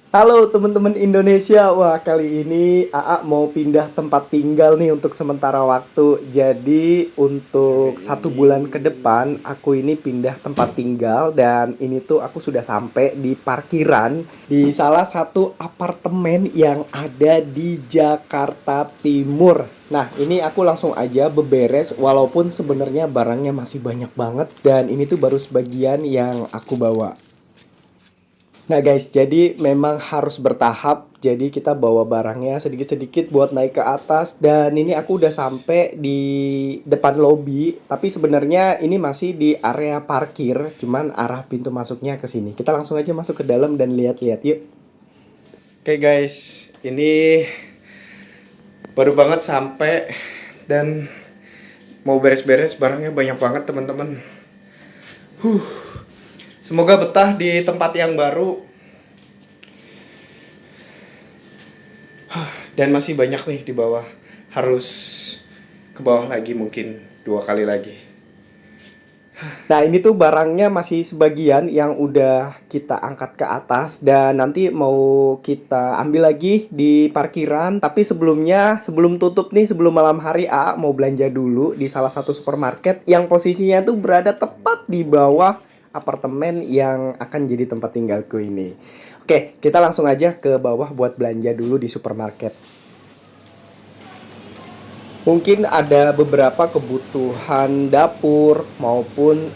Halo teman-teman Indonesia, wah kali ini AA mau pindah tempat tinggal nih untuk sementara waktu. Jadi untuk Kali satu ini bulan ke depan aku ini pindah tempat tinggal dan ini tuh aku sudah sampai di parkiran di salah satu apartemen yang ada di Jakarta Timur. Nah ini aku langsung aja beberes walaupun sebenarnya Wis. barangnya masih banyak banget dan ini tuh baru sebagian yang aku bawa. Nah guys, jadi memang harus bertahap. Jadi kita bawa barangnya sedikit-sedikit buat naik ke atas. Dan ini aku udah Wis. sampai di depan lobi. Tapi sebenarnya ini masih di area parkir. Cuman arah pintu masuknya ke sini. Kita langsung aja masuk ke dalam dan lihat-lihat yuk. Oke guys, ini baru banget sampai dan mau beres-beres barangnya banyak banget teman-teman. Semoga betah di tempat yang baru. Dan masih banyak nih di bawah. Harus ke bawah lagi mungkin 2 kali lagi. Nah ini tuh barangnya masih sebagian yang udah kita angkat ke atas dan nanti mau kita ambil lagi di parkiran. Tapi sebelumnya, sebelum tutup nih, sebelum malam hari A mau belanja dulu di salah satu supermarket yang posisinya tuh berada tepat di bawah apartemen yang akan jadi tempat tinggalku ini. Oke, kita langsung aja ke bawah buat belanja dulu di supermarket. Mungkin ada beberapa kebutuhan dapur maupun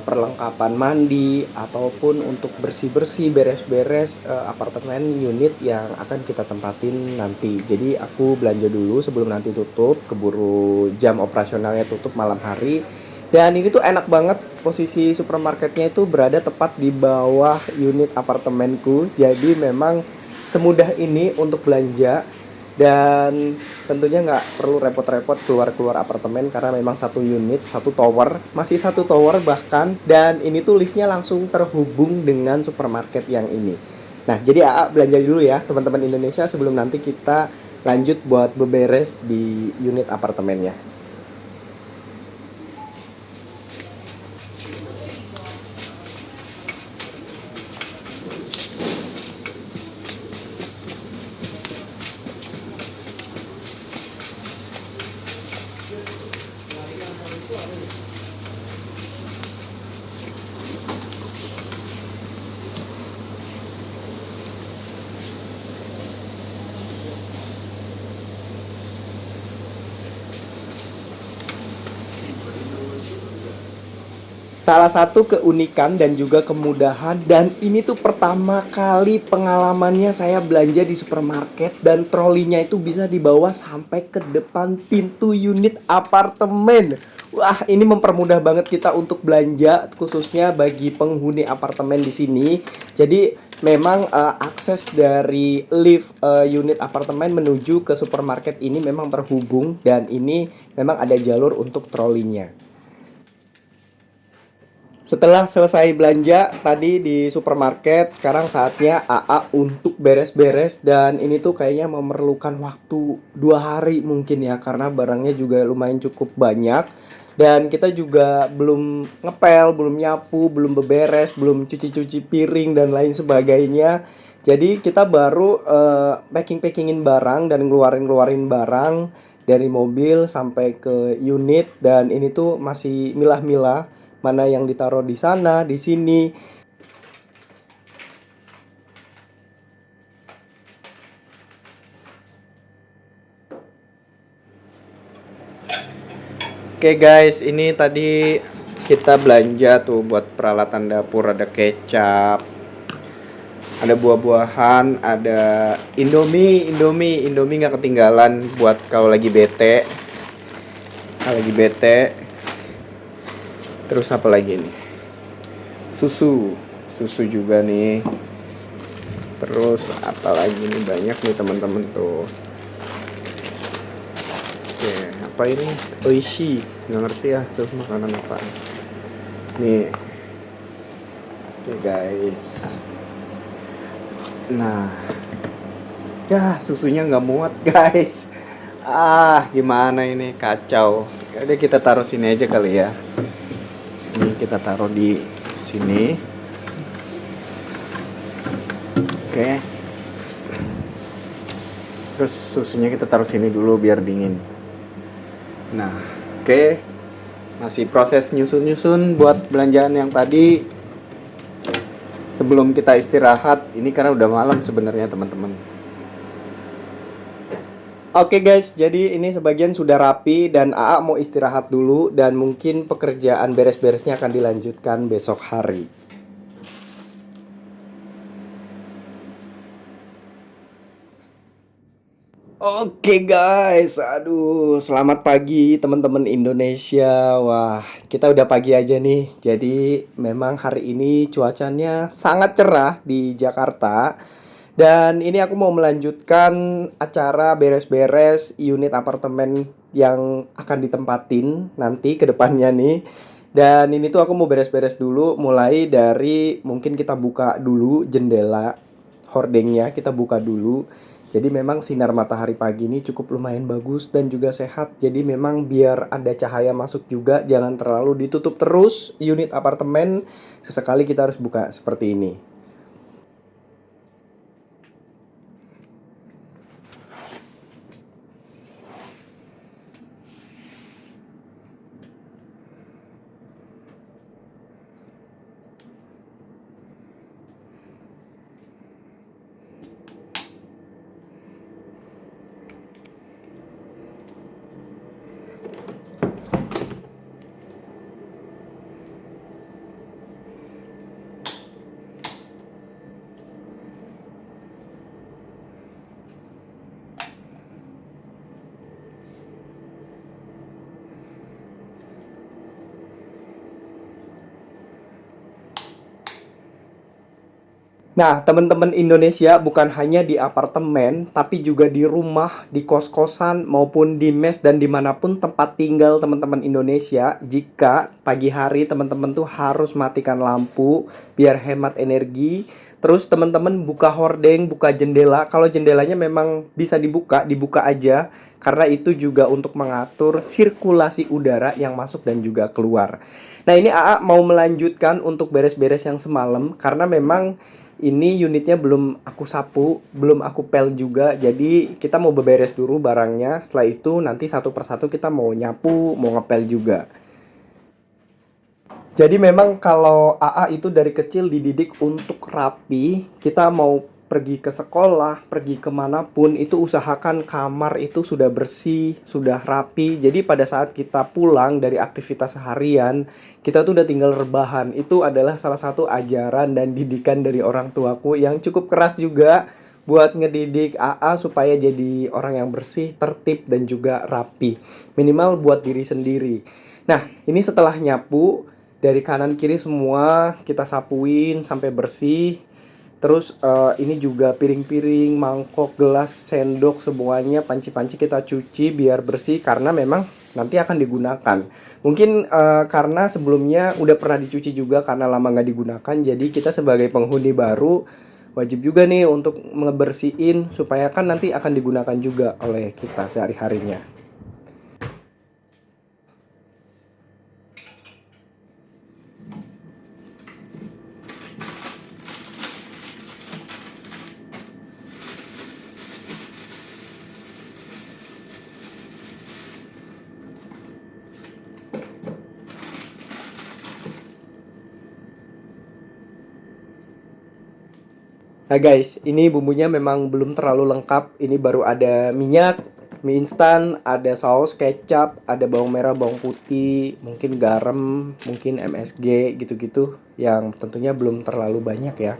perlengkapan mandi ataupun untuk bersih-bersih, beres-beres apartemen unit yang akan kita tempatin nanti. Jadi aku belanja dulu sebelum nanti tutup, keburu jam operasionalnya tutup malam hari. Dan ini tuh enak banget, posisi supermarketnya itu berada tepat di bawah unit apartemenku. Jadi memang semudah ini untuk belanja dan tentunya nggak perlu repot-repot keluar-keluar apartemen karena memang satu unit, satu tower, masih satu tower bahkan, dan ini tuh liftnya langsung terhubung dengan supermarket yang ini. Nah, jadi AA belanja dulu ya teman-teman Indonesia sebelum nanti kita lanjut buat beberes di unit apartemennya. Salah satu keunikan dan juga kemudahan dan ini tuh pertama kali pengalamannya saya belanja di supermarket dan trolinya itu bisa dibawa sampai ke depan pintu unit apartemen. Wah, ini mempermudah banget kita untuk belanja khususnya bagi penghuni apartemen di sini. Jadi memang akses dari lift unit apartemen menuju ke supermarket ini memang terhubung dan ini memang ada jalur untuk trolinya. Setelah selesai belanja tadi di supermarket, sekarang saatnya AA untuk beres-beres dan ini tuh kayaknya memerlukan waktu 2 hari mungkin ya karena barangnya juga lumayan cukup banyak dan kita juga belum ngepel, belum nyapu, belum beberes, belum cuci-cuci piring dan lain sebagainya. Jadi kita baru packing-packingin barang dan ngeluarin-ngeluarin barang dari mobil sampai ke unit dan ini tuh masih milah-milah mana yang ditaruh di sana, di sini. Oke guys, ini tadi kita belanja tuh buat peralatan dapur, ada kecap, ada buah-buahan, ada Indomie nggak ketinggalan buat kalau lagi bete. Kalau lagi bete, terus apa lagi nih? Susu juga nih. Terus apa lagi nih banyak nih teman-teman tuh. Oke, apa ini? Oishi, nggak ngerti ya tuh makanan apa. Nih, oke guys. Nah, ya susunya nggak muat guys. Gimana ini kacau. Jadi kita taruh sini aja kali ya. Ini kita taruh di sini. Oke. Terus susunya kita taruh sini dulu biar dingin. Nah, oke. Masih proses nyusun-nyusun buat belanjaan yang tadi sebelum kita istirahat. Ini karena udah malam sebenarnya teman-teman. Oke guys, jadi ini sebagian sudah rapi dan AA mau istirahat dulu dan mungkin pekerjaan beres-beresnya akan dilanjutkan besok hari. Oke guys, aduh selamat pagi teman-teman Indonesia. Wah, kita udah pagi aja nih. Jadi memang hari ini cuacanya sangat cerah di Jakarta. Dan ini aku mau melanjutkan acara beres-beres unit apartemen yang akan ditempatin nanti ke depannya nih. Dan ini tuh aku mau beres-beres dulu mulai dari mungkin kita buka dulu jendela hordengnya, kita buka dulu. Jadi memang sinar matahari pagi ini cukup lumayan bagus dan juga sehat. Jadi memang biar ada cahaya masuk juga, jangan terlalu ditutup terus unit apartemen. Sesekali kita harus buka seperti ini. Nah, teman-teman Indonesia bukan hanya di apartemen, tapi juga di rumah, di kos-kosan, maupun di mes dan dimanapun tempat tinggal teman-teman Indonesia. Jika pagi hari teman-teman tuh harus matikan lampu biar hemat energi. Terus teman-teman buka hordeng, buka jendela. Kalau jendelanya memang bisa dibuka, dibuka aja. Karena itu juga untuk mengatur sirkulasi udara yang masuk dan juga keluar. Nah, ini AA mau melanjutkan untuk beres-beres yang semalam. Karena memang ini unitnya belum aku sapu, belum aku pel juga. Jadi kita mau beberes dulu barangnya. Setelah itu nanti satu persatu kita mau nyapu, mau ngepel juga. Jadi memang kalau AA itu dari kecil dididik untuk rapi. Kita mau pergi ke sekolah, pergi kemanapun, itu usahakan kamar itu sudah bersih, sudah rapi. Jadi pada saat kita pulang dari aktivitas seharian, kita tuh udah tinggal rebahan. Itu adalah salah satu ajaran dan didikan dari orang tuaku yang cukup keras juga buat ngedidik AA supaya jadi orang yang bersih, tertib, dan juga rapi. Minimal buat diri sendiri. Nah, ini setelah nyapu, dari kanan kiri semua kita sapuin sampai bersih. Terus ini juga piring-piring, mangkok, gelas, sendok, semuanya panci-panci kita cuci biar bersih karena memang nanti akan digunakan. Mungkin karena sebelumnya udah pernah dicuci juga karena lama nggak digunakan, jadi kita sebagai penghuni baru wajib juga nih untuk ngebersihin supaya kan nanti akan digunakan juga oleh kita sehari-harinya. Nah guys, ini bumbunya memang belum terlalu lengkap. Ini baru ada minyak, mie instan, ada saus kecap, ada bawang merah, bawang putih, mungkin garam, mungkin MSG gitu-gitu yang tentunya belum terlalu banyak ya.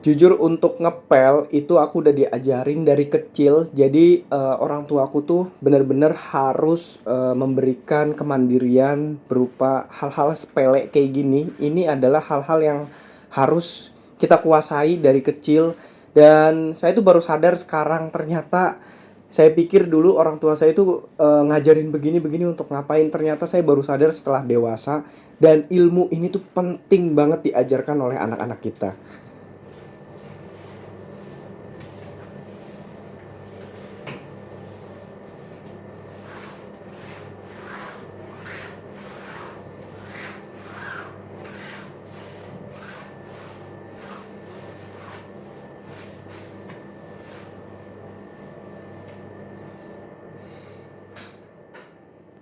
Jujur untuk ngepel itu aku udah diajarin dari kecil. Jadi orang tua aku tuh bener-bener harus memberikan kemandirian berupa hal-hal sepele kayak gini. Ini adalah hal-hal yang harus kita kuasai dari kecil. Dan saya tuh baru sadar sekarang ternyata Saya pikir dulu orang tua saya itu ngajarin begini-begini untuk ngapain, ternyata saya baru sadar setelah dewasa dan ilmu ini tuh penting banget diajarkan oleh anak-anak kita.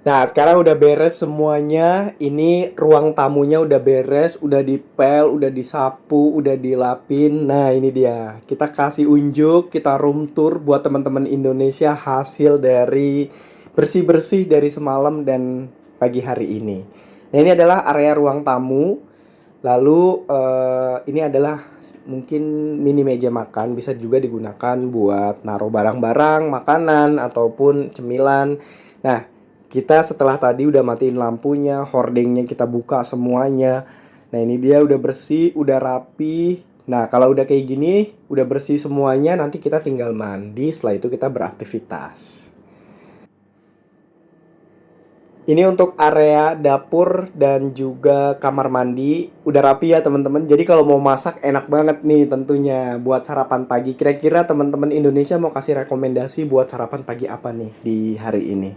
Nah, sekarang udah beres semuanya. Ini ruang tamunya udah beres, udah dipel, udah disapu, udah dilapin. Nah, ini dia. Kita kasih unjuk, kita room tour buat teman-teman Indonesia hasil dari bersih-bersih dari semalam dan pagi hari ini. Nah, ini adalah area ruang tamu. Lalu ini adalah mungkin mini meja makan, bisa juga digunakan buat naruh barang-barang, makanan ataupun cemilan. Nah, kita setelah tadi udah matiin lampunya, hordengnya kita buka semuanya. Nah, ini dia udah bersih, udah rapi. Nah, kalau udah kayak gini, udah bersih semuanya, nanti kita tinggal mandi, setelah itu kita beraktivitas. Ini untuk area dapur dan juga kamar mandi. Udah rapi ya teman-teman. Jadi kalau mau masak enak banget nih tentunya buat sarapan pagi. Kira-kira teman-teman Indonesia mau kasih rekomendasi buat sarapan pagi apa nih di hari ini?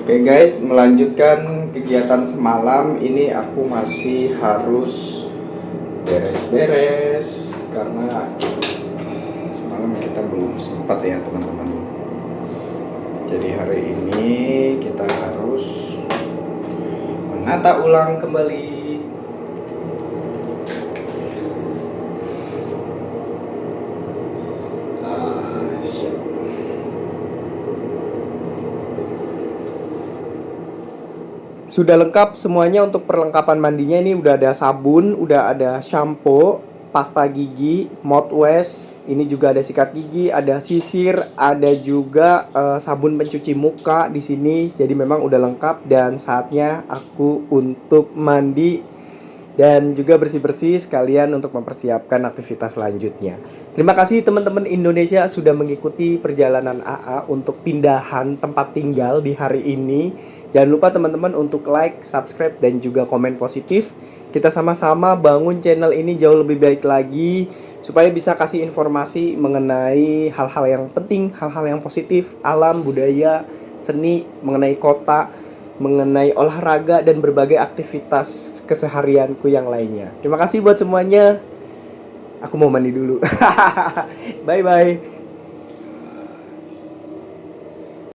Oke guys, melanjutkan kegiatan semalam. Ini aku masih harus beres-beres karena semalam kita belum sempat ya teman-teman. Jadi hari ini kita harus menata ulang kembali. Sudah lengkap semuanya untuk perlengkapan mandinya. Ini udah ada sabun, udah ada shampoo, pasta gigi, mouthwash. Ini juga ada sikat gigi, ada sisir, ada juga sabun pencuci muka di sini. Jadi memang udah lengkap dan saatnya aku untuk mandi dan juga bersih-bersih sekalian untuk mempersiapkan aktivitas selanjutnya. Terima kasih teman-teman Indonesia sudah mengikuti perjalanan AA untuk pindahan tempat tinggal di hari ini. Jangan lupa teman-teman untuk like, subscribe, dan juga komen positif. Kita sama-sama bangun channel ini jauh lebih baik lagi supaya bisa kasih informasi mengenai hal-hal yang penting, hal-hal yang positif, alam, budaya, seni, mengenai kota, mengenai olahraga dan berbagai aktivitas keseharianku yang lainnya. Terima kasih buat semuanya. Aku mau mandi dulu. Bye bye.